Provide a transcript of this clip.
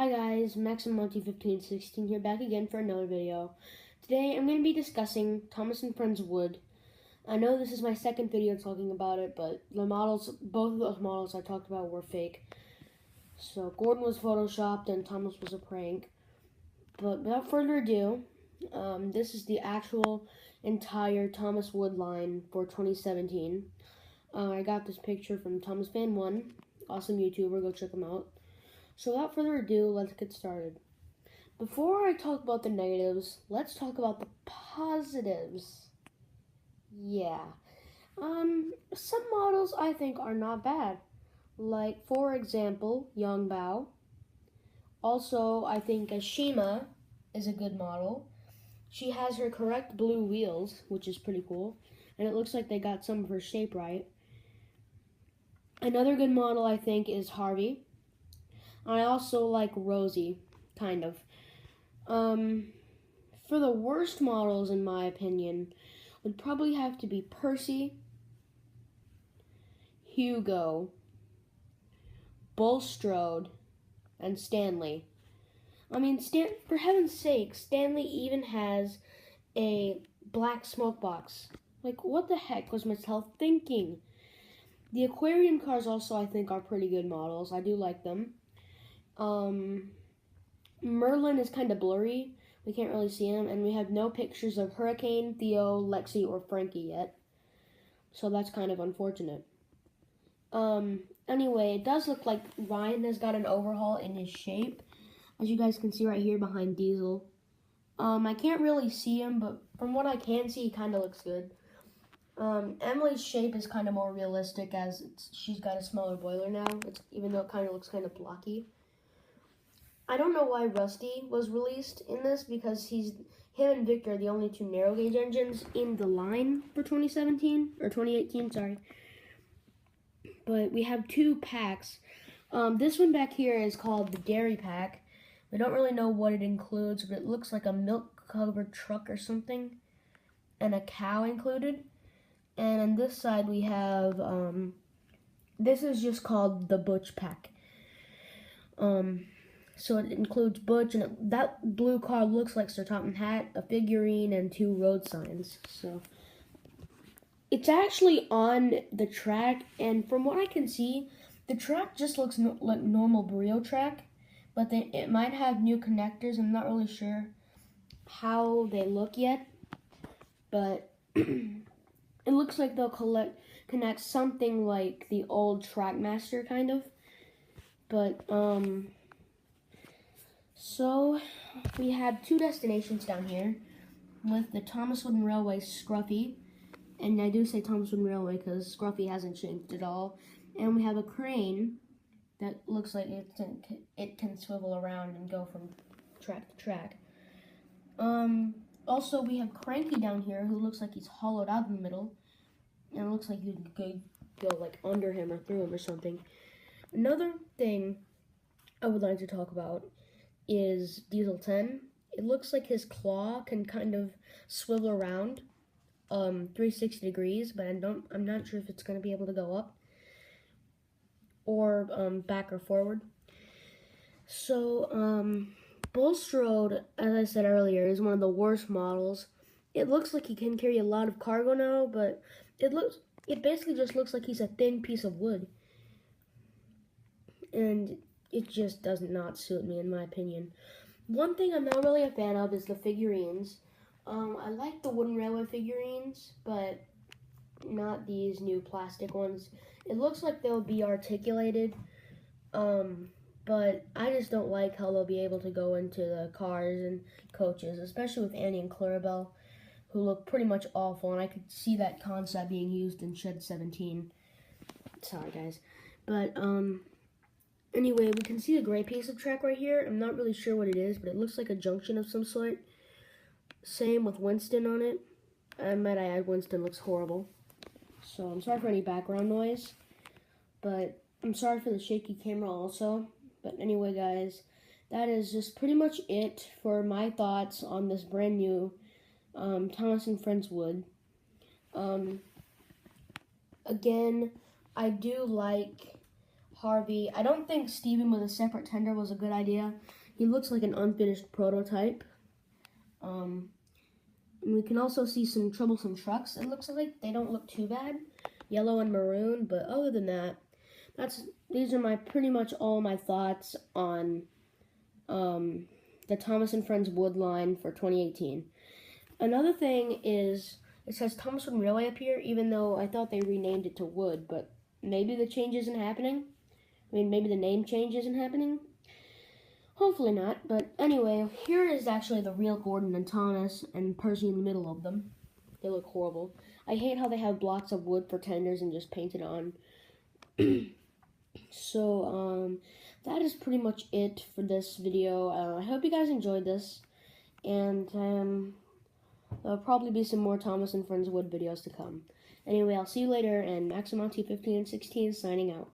Hi guys, MaximMonty1516 here, back again for another video. Today I'm going to be discussing Thomas & Friends Wood. I know this is my second video talking about it, but the models, both of those models I talked about were fake. So Gordon was photoshopped and Thomas was a prank. But without further ado, this is the actual entire Thomas Wood line for 2017. I got this picture from Thomas Fan 1, awesome YouTuber, go check him out. So without further ado, let's get started. Before I talk about the negatives, let's talk about the positives. Yeah. Some models I think are not bad. Like, for example, Yongbao. Also, I think Ashima is a good model. She has her correct blue wheels, which is pretty cool. And it looks like they got some of her shape right. Another good model I think is Harvey. I also like Rosie, kind of. For the worst models, in my opinion, would probably have to be Percy, Hugo, Bulstrode, and Stanley. I mean, for heaven's sake, Stanley even has a black smoke box. Like, what the heck was Mattel thinking? The aquarium cars also, I think, are pretty good models. I do like them. Merlin is kind of blurry. We can't really see him, and we have no pictures of Hurricane, Theo, Lexi, or Frankie yet. So that's kind of unfortunate. Anyway, it does look like Ryan has got an overhaul in his shape, as you guys can see right here behind Diesel. I can't really see him, but from what I can see, he kind of looks good. Emily's shape is kind of more realistic, as she's got a smaller boiler now, even though it kind of looks kind of blocky. I don't know why Rusty was released in this, because him and Victor are the only two narrow gauge engines in the line for 2018, sorry. But we have two packs. This one back here is called the Dairy Pack. We don't really know what it includes, but it looks like a milk-covered truck or something, and a cow included. And on this side we have, this is just called the Butch Pack. So it includes Butch, and that blue car looks like Sir Topham Hatt, a figurine, and 2 road signs. So it's actually on the track, and from what I can see, the track just looks like normal burrito track, but it might have new connectors. I'm not really sure how they look yet, but it looks like they'll connect something like the old Trackmaster kind of, but so we have 2 destinations down here with the Thomas Wooden Railway Scruffy, and I do say Thomas Wooden Railway because Scruffy hasn't changed at all, and we have a crane that looks like it can swivel around and go from track to track. Also we have Cranky down here, who looks like he's hollowed out in the middle, and it looks like you could go like under him or through him or something. Another thing I would like to talk about is Diesel 10. It looks like his claw can kind of swivel around 360 degrees, but I'm not sure if it's going to be able to go up or back or forward. So Bulstrode, as I said earlier, is one of the worst models. It looks like he can carry a lot of cargo now, but it basically just looks like he's a thin piece of wood, and it just does not suit me, in my opinion. One thing I'm not really a fan of is the figurines. I like the wooden railway figurines, but not these new plastic ones. It looks like they'll be articulated, but I just don't like how they'll be able to go into the cars and coaches, especially with Annie and Clarabelle, who look pretty much awful, and I could see that concept being used in Shed 17. Sorry, guys. But, anyway, we can see a gray piece of track right here. I'm not really sure what it is, but it looks like a junction of some sort. Same with Winston on it. I might add, Winston looks horrible. So I'm sorry for any background noise, but I'm sorry for the shaky camera also. But anyway, guys, that is just pretty much it for my thoughts on this brand new Thomas & Friends Wood. Again, I do like Harvey. I don't think Steven with a separate tender was a good idea. He looks like an unfinished prototype. And we can also see some troublesome trucks. It looks like they don't look too bad, yellow and maroon. But other than that, these are pretty much all my thoughts on the Thomas and Friends Wood line for 2018. Another thing is it says Thomas Wood Railway up here, even though I thought they renamed it to Wood, but maybe the change isn't happening. I mean, maybe the name change isn't happening. Hopefully not, but anyway, here is actually the real Gordon and Thomas and Percy in the middle of them. They look horrible. I hate how they have blocks of wood for tenders and just paint it on. So, that is pretty much it for this video. I hope you guys enjoyed this, and there'll probably be some more Thomas and Friends Wood videos to come. Anyway, I'll see you later, and Maximonte 15 and 16 signing out.